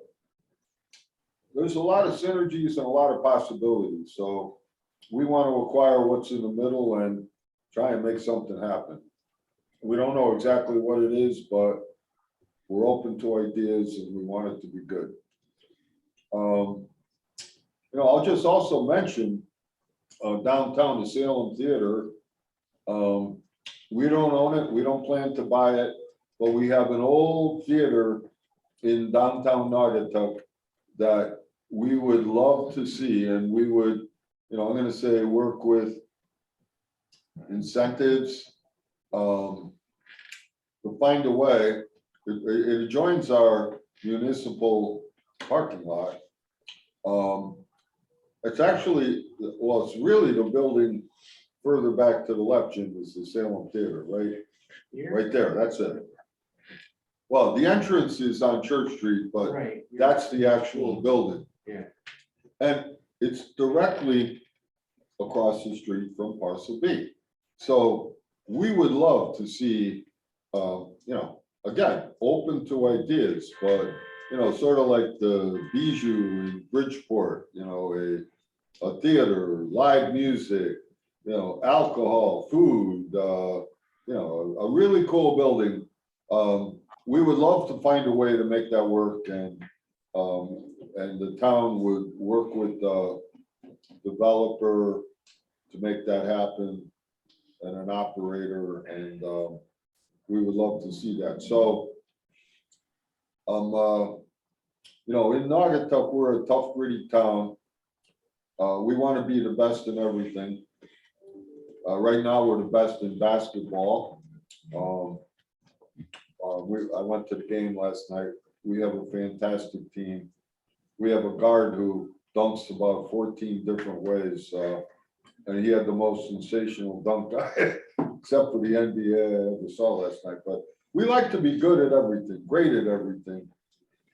S2: there's a lot of synergies and a lot of possibilities. So we want to acquire what's in the middle and try and make something happen. We don't know exactly what it is, but we're open to ideas and we want it to be good. I'll just also mention downtown, the Salem Theater. We don't own it. We don't plan to buy it, but we have an old theater in downtown Naugatuck that we would love to see, and we would, I'm going to say, work with incentives to find a way. It joins our municipal parking lot. It's actually, well, it's really the building further back to the left, Jim, is the Salem Theater, right?
S1: Here?
S2: Right there, that's it. Well, the entrance is on Church Street, but
S1: Right.
S2: that's the actual building.
S1: Yeah.
S2: And it's directly across the street from Parcel B. So we would love to see, you know, again, open to ideas, but, you know, sort of like the Bijou in Bridgeport, you know, a theater, live music, you know, alcohol, food, you know, a really cool building. We would love to find a way to make that work, and the town would work with the developer to make that happen, and an operator, and we would love to see that. So, you know, in Naugatuck, we're a tough, gritty town. We want to be the best in everything. Right now, we're the best in basketball. I went to the game last night. We have a fantastic team. We have a guard who dunks about 14 different ways. And he had the most sensational dunk except for the NBA I saw last night. But we like to be good at everything, great at everything.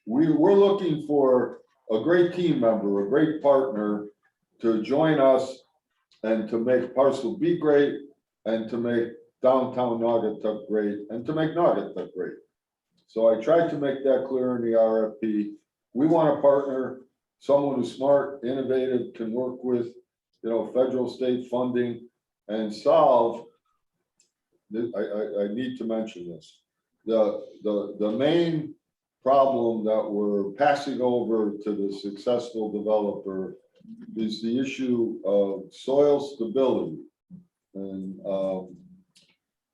S2: We're looking for a great team member, a great partner to join us and to make Parcel be great, and to make downtown Naugatuck great, and to make Naugatuck great. So I tried to make that clear in the RFP. We want a partner, someone who's smart, innovative, can work with, you know, federal, state funding, and solve. I need to mention this. The main problem that we're passing over to the successful developer is the issue of soil stability. And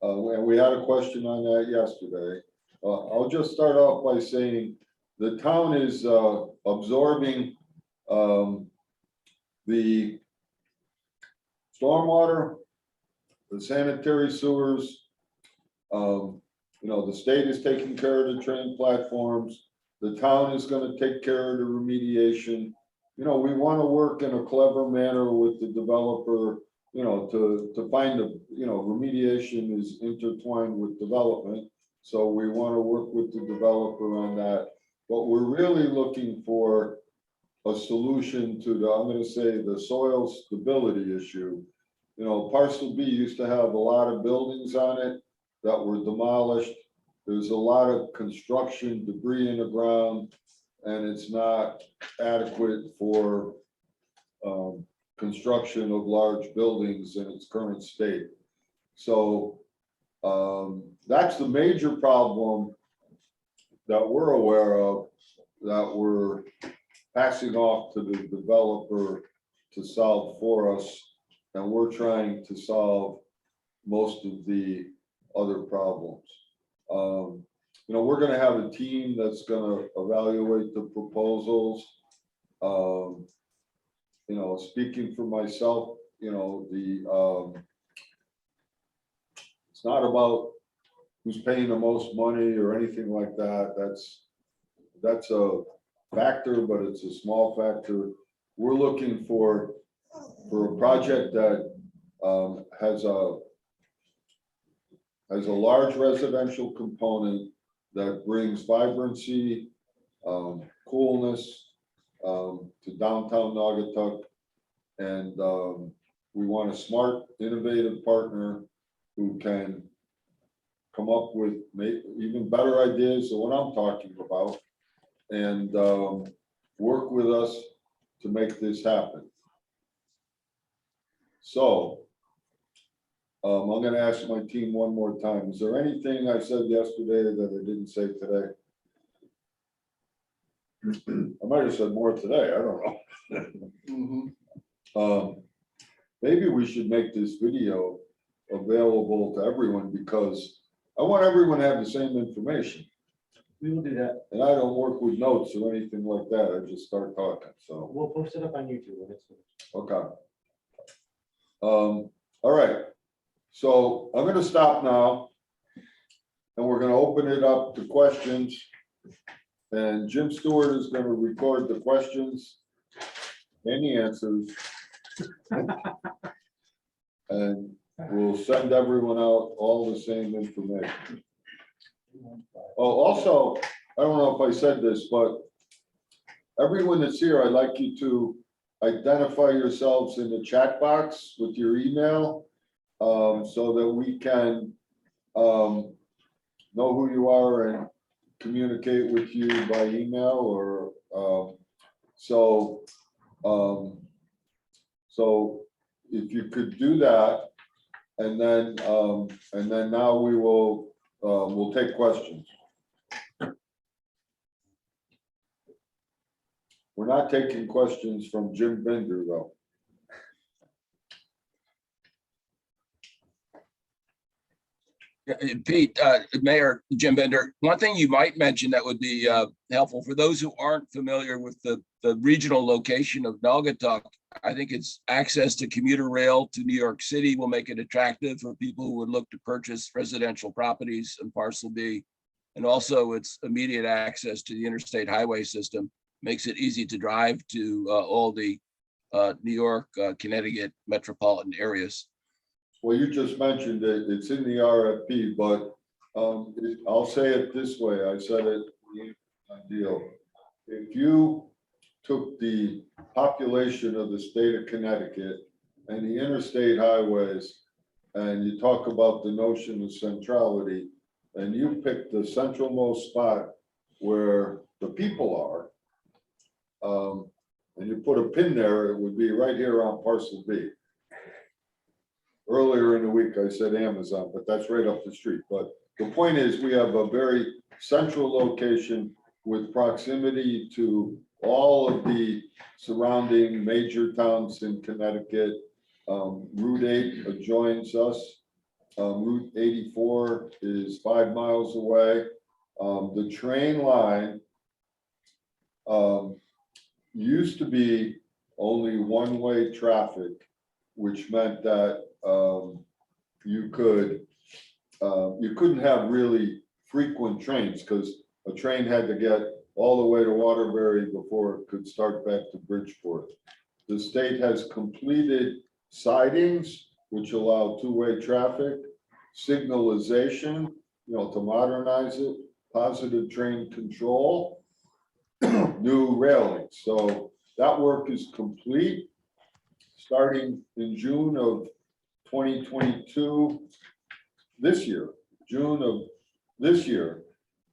S2: we had a question on that yesterday. I'll just start off by saying the town is absorbing the stormwater, the sanitary sewers. You know, the state is taking care of the train platforms. The town is going to take care of the remediation. You know, we want to work in a clever manner with the developer, you know, to find the, you know, remediation is intertwined with development. So we want to work with the developer on that. But we're really looking for a solution to the, I'm going to say, the soil stability issue. You know, Parcel B used to have a lot of buildings on it that were demolished. There's a lot of construction debris in the ground, and it's not adequate for construction of large buildings in its current state. So that's the major problem that we're aware of, that we're passing off to the developer to solve for us. And we're trying to solve most of the other problems. You know, we're going to have a team that's going to evaluate the proposals. You know, speaking for myself, you know, it's not about who's paying the most money or anything like that. That's a factor, but it's a small factor. We're looking for a project that has a large residential component that brings vibrancy, coolness to downtown Naugatuck. And we want a smart, innovative partner who can come up with even better ideas than what I'm talking about, and work with us to make this happen. So I'm going to ask my team one more time. Is there anything I said yesterday that I didn't say today? I might have said more today. I don't know. Maybe we should make this video available to everyone, because I want everyone to have the same information.
S1: We will do that.
S2: And I don't work with notes or anything like that. I just start talking. So,
S1: We'll post it up on YouTube when it's finished.
S2: okay. All right. So I'm going to stop now, and we're going to open it up to questions. And Jim Stewart is going to record the questions and the answers. And we'll send everyone out all the same information. Oh, also, I don't know if I said this, but everyone that's here, I'd like you to identify yourselves in the chat box with your email. so that we can know who you are and communicate with you by email or so if you could do that, and then now we will we'll take questions. We're not taking questions from Jim Bender though.
S4: Pete, Mayor Jim Bender, one thing you might mention that would be helpful for those who aren't familiar with the regional location of Naugatuck. I think it's access to commuter rail to New York City will make it attractive for people who would look to purchase residential properties in Parcel B. And also its immediate access to the interstate highway system makes it easy to drive to all the New York, Connecticut metropolitan areas.
S2: Well, you just mentioned it, it's in the RFP, but I'll say it this way, I said it in the deal. If you took the population of the state of Connecticut and the interstate highways, and you talk about the notion of centrality, and you pick the centralmost spot where the people are, and you put a pin there, it would be right here on Parcel B. Earlier in the week, I said Amazon, but that's right up the street. But the point is, we have a very central location with proximity to all of the surrounding major towns in Connecticut. Route 8 adjoins us. Route 84 is 5 miles away. The train line used to be only one-way traffic, which meant that you couldn't have really frequent trains because a train had to get all the way to Waterbury before it could start back to Bridgeport. The state has completed sidings, which allow two-way traffic, signalization, to modernize it, positive train control, new railings. So that work is complete. Starting in June of 2022, this year, June of this year,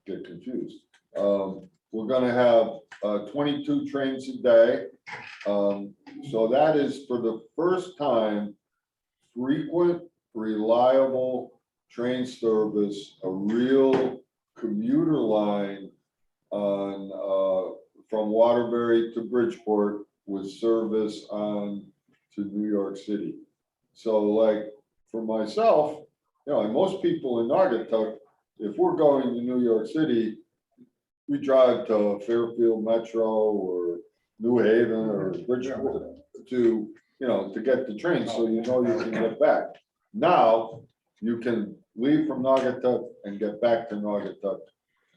S2: get confused. We're going to have 22 trains a day. So that is for the first time, frequent, reliable train service, a real commuter line on from Waterbury to Bridgeport with service on to New York City. So like for myself, and most people in Naugatuck, if we're going to New York City, we drive to Fairfield Metro or New Haven or Bridgeport to get the train, so you can get back. Now you can leave from Naugatuck and get back to Naugatuck.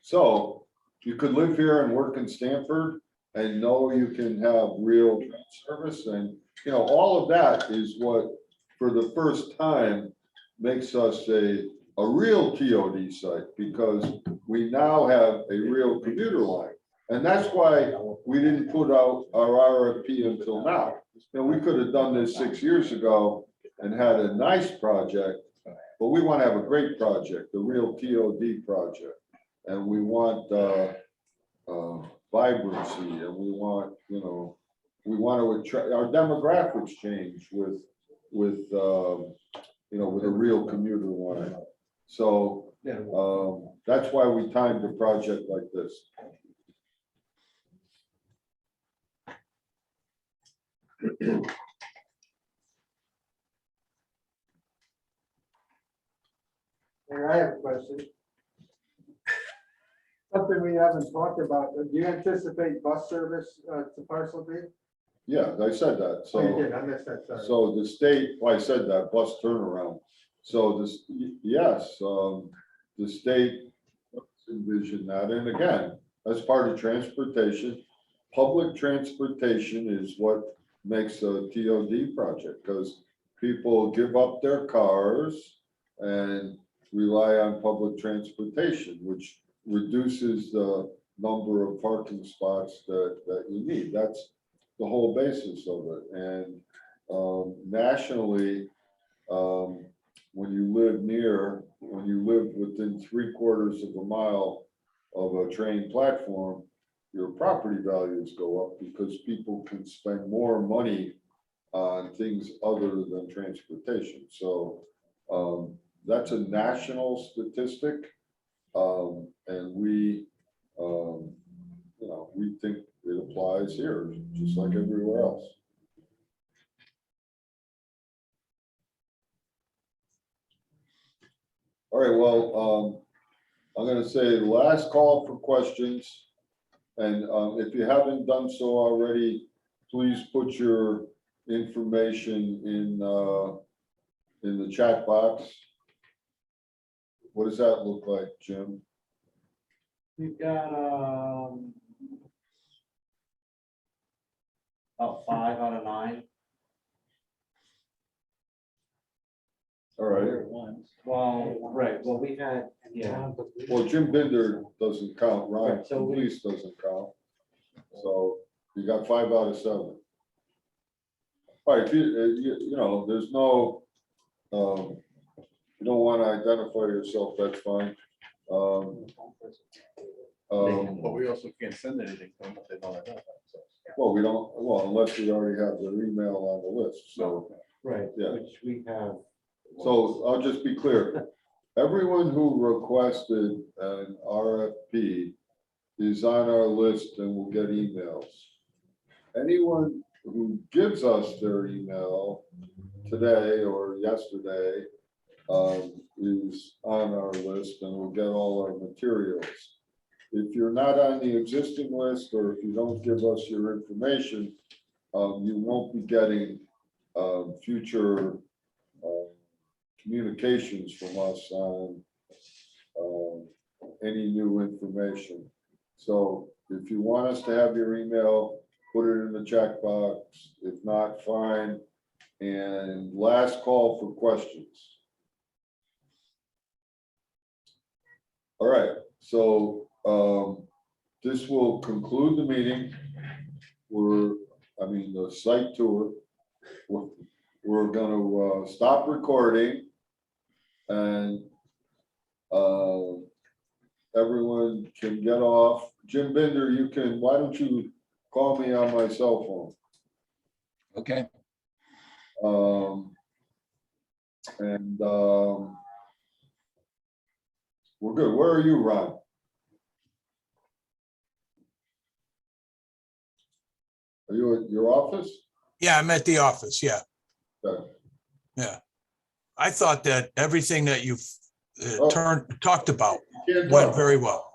S2: So you could live here and work in Stamford and know you can have real train service, and all of that is what for the first time makes us a real TOD site, because we now have a real commuter line. And that's why we didn't put out our RFP until now. We could have done this 6 years ago and had a nice project, but we want to have a great project, a real TOD project. And we want vibrancy, and we want, we want to attract, our demographics change with a real commuter line. So that's why we timed a project like this.
S5: And I have a question. Something we haven't talked about, do you anticipate bus service to Parcel B?
S2: Yeah, I said that.
S5: Oh, you
S2: So,
S5: did, I missed that, sorry.
S2: so the state, well, I said that, bus turnaround. So this, yes, the state envisioned that. And again, as part of transportation, public transportation is what makes a TOD project, because people give up their cars and rely on public transportation, which reduces the number of parking spots that you need. That's the whole basis of it. And nationally, when you live within 3/4 of a mile of a train platform, your property values go up because people can spend more money on things other than transportation. So that's a national statistic. And we, we think it applies here, just like everywhere else. All right, well, I'm gonna say last call for questions. And if you haven't done so already, please put your information in the chat box. What does that look like, Jim?
S1: We've got, about 5 out of 9.
S2: All right,
S1: Well, right, well, we've had, yeah,
S2: well, Jim Binder doesn't count, Ron
S1: Right, so we-
S2: Police doesn't count. So you got 5 out of 7. All right, there's no, you don't want to identify yourself, that's fine.
S6: But we also can't send anything to them if they don't identify themselves.
S2: Well, we don't, well, unless we already have their email on the list, so.
S1: right,
S2: Yeah.
S1: which we have.
S2: So I'll just be clear. Everyone who requested an RFP is on our list and will get emails. Anyone who gives us their email today or yesterday is on our list and will get all our materials. If you're not on the existing list, or if you don't give us your information, you won't be getting future communications from us on any new information. So if you want us to have your email, put it in the chat box. If not, fine. And last call for questions. All right, so this will conclude the meeting. The site tour. We're gonna stop recording. And everyone can get off. Jim Binder, why don't you call me on my cell phone?
S4: Okay,
S2: We're good. Where are you, Ron? Are you at your office?
S7: Yeah, I'm at the office. Yeah.
S2: Okay.
S7: Yeah. I thought that everything that you've
S2: Oh.
S7: talked about
S2: Can't
S7: went
S2: talk.
S7: very well.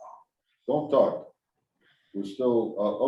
S2: Don't talk. We're still, okay.